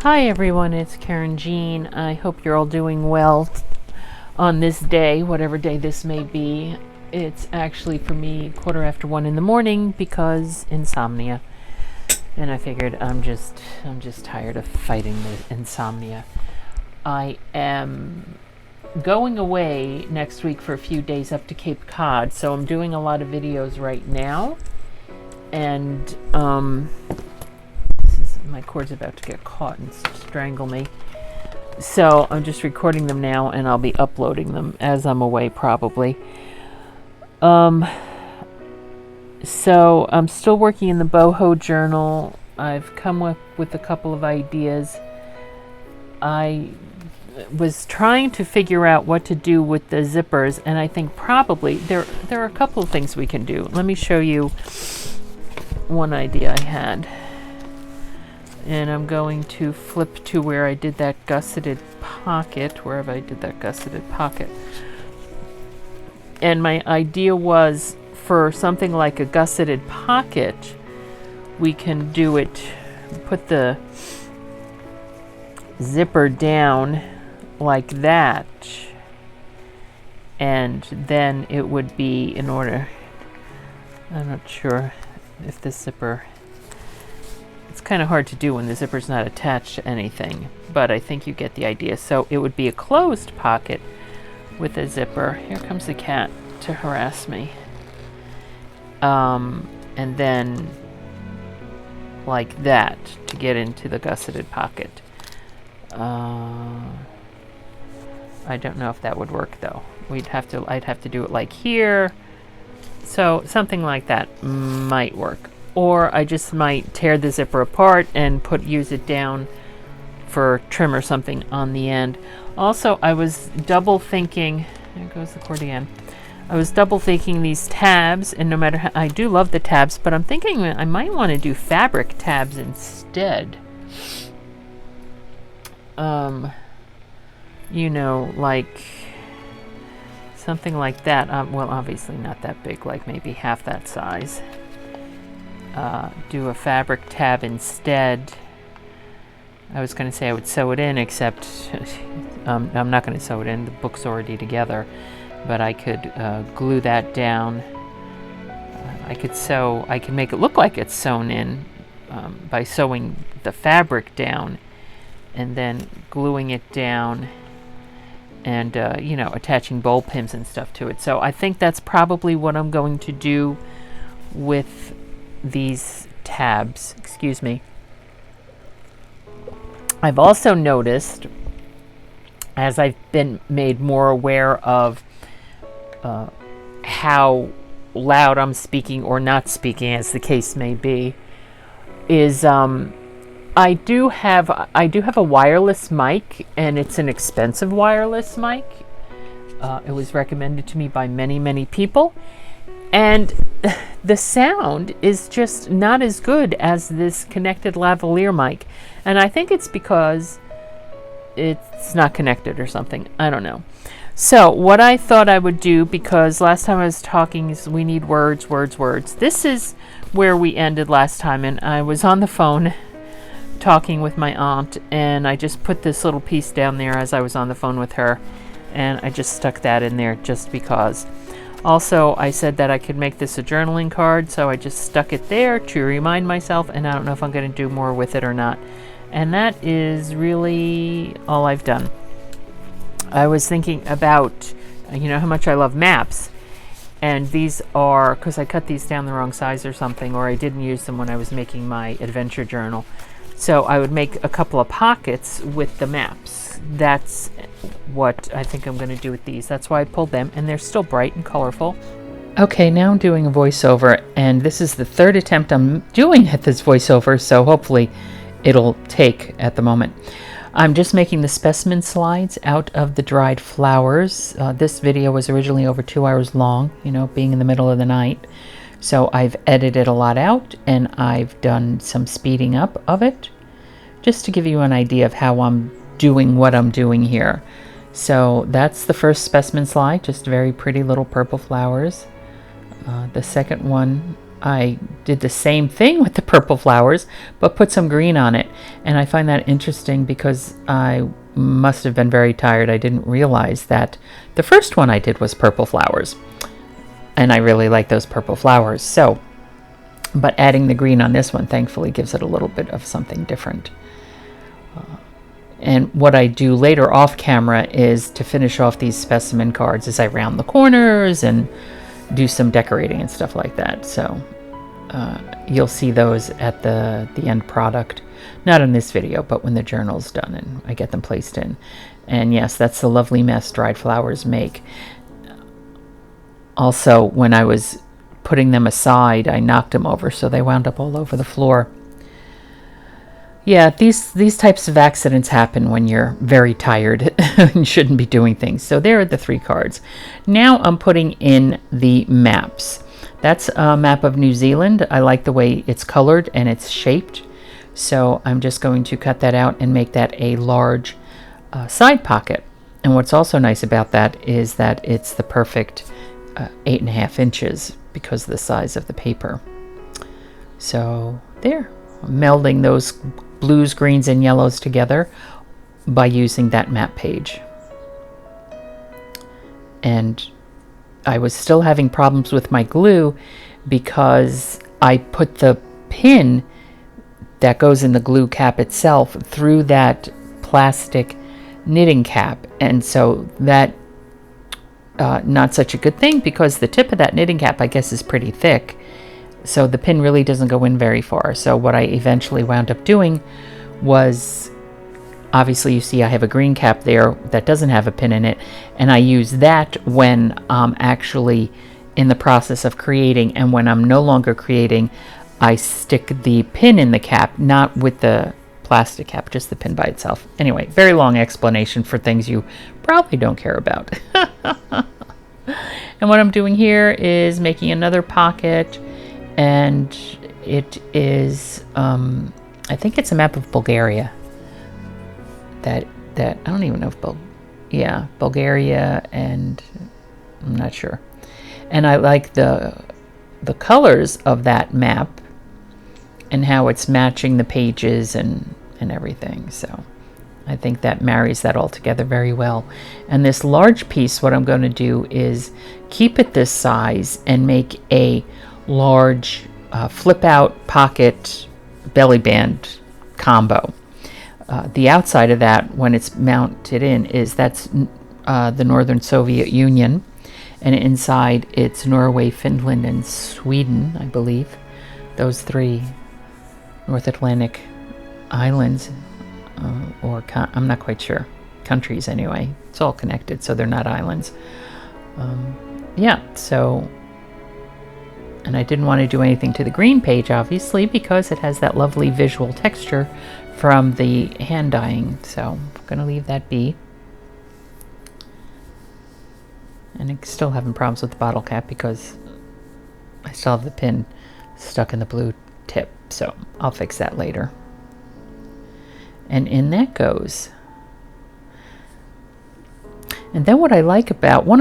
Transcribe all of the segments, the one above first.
Hi everyone, it's Karynjean. I hope you're all doing well on this day, whatever day this may be. It's actually for me 1:15 in the morning because insomnia. And I figured I'm just tired of fighting the insomnia. I am going away next week for a few days up to Cape Cod, so I'm doing a lot of videos right now. And my cord's about to get caught and strangle me. So I'm just recording them now and I'll be uploading them as I'm away probably. So I'm still working in the Boho journal. I've come up with a couple of ideas. I was trying to figure out what to do with the zippers, and I think probably there are a couple of things we can do. Let me show you one idea I had. And I'm going to flip to where I did that gusseted pocket, wherever I did that gusseted pocket. And my idea was for something like a gusseted pocket, we can do it, put the zipper down like that, and then it would be in order. I'm not sure if this zipper, it's kind of hard to do when the zipper's not attached to anything, but I think you get the idea. So it would be a closed pocket with a zipper. Here comes the cat to harass me. And then like that to get into the gusseted pocket. I don't know if that would work though. I'd have to do it like here. So something like that might work. Or I just might tear the zipper apart and use it down for trim or something on the end. Also, I was double thinking, there goes the cord again. I was double thinking these tabs, and no matter how, I do love the tabs, but I'm thinking I might want to do fabric tabs instead. You know, like something like that. Well, obviously not that big, like maybe half that size. Do a fabric tab instead. I was going to say I would sew it in, except I'm not going to sew it in. The book's already together. But I could glue that down. I could make it look like it's sewn in by sewing the fabric down and then gluing it down and, you know, attaching bowl pins and stuff to it. So I think that's probably what I'm going to do with these tabs. Excuse me. I've also noticed, as I've been made more aware of how loud I'm speaking or not speaking, as the case may be, is I do have a wireless mic, and it's an expensive wireless mic. It was recommended to me by many people, and the sound is just not as good as this connected lavalier mic, and I think it's because it's not connected or something. I don't know. So what I thought I would do, because last time I was talking, is we need words. This is where we ended last time, and I was on the phone talking with my aunt, and I just put this little piece down there as I was on the phone with her, and I just stuck that in there just because. Also, I said that I could make this a journaling card, so I just stuck it there to remind myself, and I don't know if I'm going to do more with it or not. And that is really all I've done. I was thinking about, you know, how much I love maps, and these are, because I cut these down the wrong size or something, or I didn't use them when I was making my adventure journal. So I would make a couple of pockets with the maps. That's what I think I'm going to do with these. That's why I pulled them, and they're still bright and colorful. Okay, now I'm doing a voiceover, and this is the third attempt I'm doing at this voiceover, so hopefully it'll take at the moment. I'm just making the specimen slides out of the dried flowers. This video was originally over 2 hours long, you know, being in the middle of the night. So I've edited a lot out, and I've done some speeding up of it, just to give you an idea of how I'm doing what I'm doing here. So that's the first specimen slide, just very pretty little purple flowers. The second one I did the same thing with the purple flowers, but put some green on it. And I find that interesting because I must have been very tired. I didn't realize that the first one I did was purple flowers. And I really like those purple flowers. So, but adding the green on this one, thankfully, gives it a little bit of something different. And what I do later off camera is to finish off these specimen cards as I round the corners and do some decorating and stuff like that. So you'll see those at the end product. Not in this video, but when the journal's done and I get them placed in. And yes, that's the lovely mess dried flowers make. Also, when I was putting them aside, I knocked them over, so they wound up all over the floor. Yeah, these types of accidents happen when you're very tired and shouldn't be doing things. So there are the 3 cards. Now I'm putting in the maps. That's a map of New Zealand. I like the way it's colored and it's shaped. So I'm just going to cut that out and make that a large side pocket. And what's also nice about that is that it's the perfect 8.5 inches because of the size of the paper. So there, melding those blues, greens, and yellows together by using that map page. And I was still having problems with my glue because I put the pin that goes in the glue cap itself through that plastic knitting cap, and so that not such a good thing because the tip of that knitting cap, I guess, is pretty thick. So the pin really doesn't go in very far. So what I eventually wound up doing was, obviously you see I have a green cap there that doesn't have a pin in it, and I use that when I'm actually in the process of creating, and when I'm no longer creating, I stick the pin in the cap, not with the plastic cap, just the pin by itself. Anyway, very long explanation for things you probably don't care about. And what I'm doing here is making another pocket, and it is I think it's a map of Bulgaria. That I don't even know if Bulgaria, and I'm not sure. And I like the colors of that map and how it's matching the pages and everything. So I think that marries that all together very well. And this large piece, what I'm going to do is keep it this size and make a large flip out pocket belly band combo. The outside of that, when it's mounted in, that's the Northern Soviet Union, and inside it's Norway, Finland, and Sweden, I believe. Those 3 North Atlantic islands, I'm not quite sure. Countries, anyway. It's all connected, so they're not islands. Yeah, so... And I didn't want to do anything to the green page, obviously, because it has that lovely visual texture from the hand dyeing. So I'm going to leave that be. And I'm still having problems with the bottle cap because I still have the pin stuck in the blue tip. So I'll fix that later. And in that goes. And then one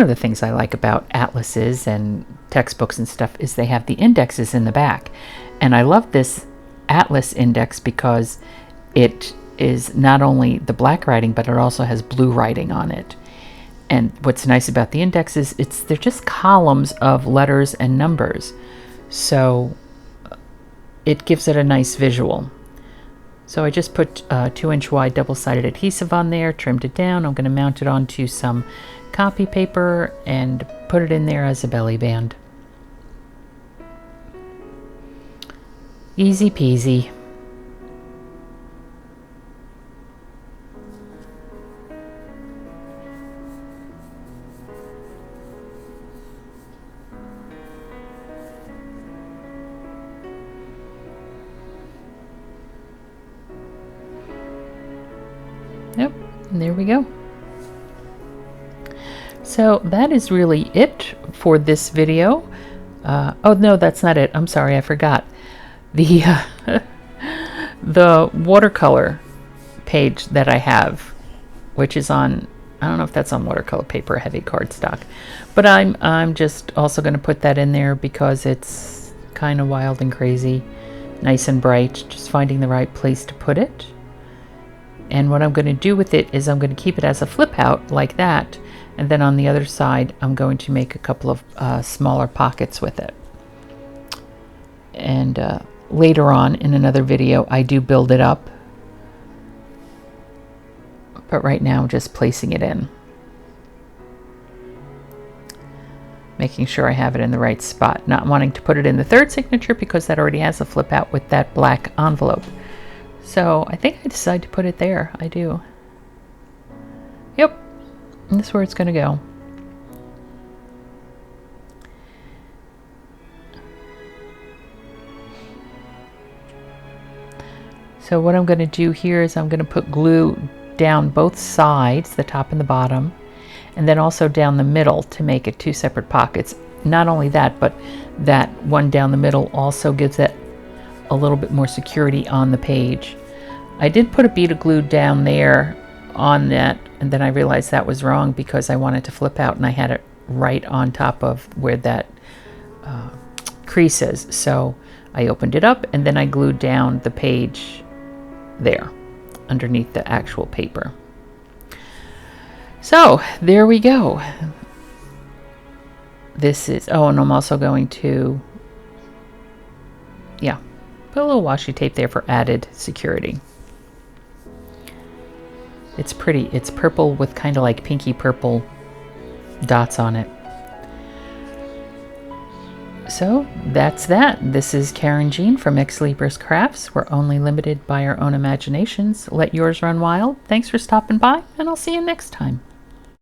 of the things I like about atlases and textbooks and stuff is they have the indexes in the back. And I love this atlas index because it is not only the black writing, but it also has blue writing on it. And what's nice about the indexes, they're just columns of letters and numbers. So it gives it a nice visual. So I just put 2-inch wide double-sided adhesive on there, trimmed it down. I'm going to mount it onto some copy paper and put it in there as a belly band. Easy peasy. Yep, and there we go. So that is really it for this video. Oh no, that's not it. I'm sorry, I forgot. The watercolor page that I have, which is on, I don't know if that's on watercolor paper or heavy cardstock, but I'm just also going to put that in there because it's kind of wild and crazy, nice and bright, just finding the right place to put it. And what I'm going to do with it is I'm going to keep it as a flip out like that, and then on the other side I'm going to make a couple of smaller pockets with it. And later on in another video I do build it up, but right now I'm just placing it in, making sure I have it in the right spot, not wanting to put it in the third signature because that already has a flip out with that black envelope. So I think I decided to put it there. I do. Yep, and this is where it's going to go. So what I'm going to do here is I'm going to put glue down both sides, the top and the bottom, and then also down the middle to make it two separate pockets. Not only that, but that one down the middle also gives it a little bit more security on the page. I did put a bead of glue down there on that, and then I realized that was wrong because I wanted to flip out and I had it right on top of where that crease is. So I opened it up and then I glued down the page there underneath the actual paper. So there we go. This is, oh, and I'm also going to, yeah, put a little washi tape there for added security. It's pretty. It's purple with kind of like pinky purple dots on it. So that's that. This is Karynjean from Ex Libris Crafts. We're only limited by our own imaginations. Let yours run wild. Thanks for stopping by, and I'll see you next time.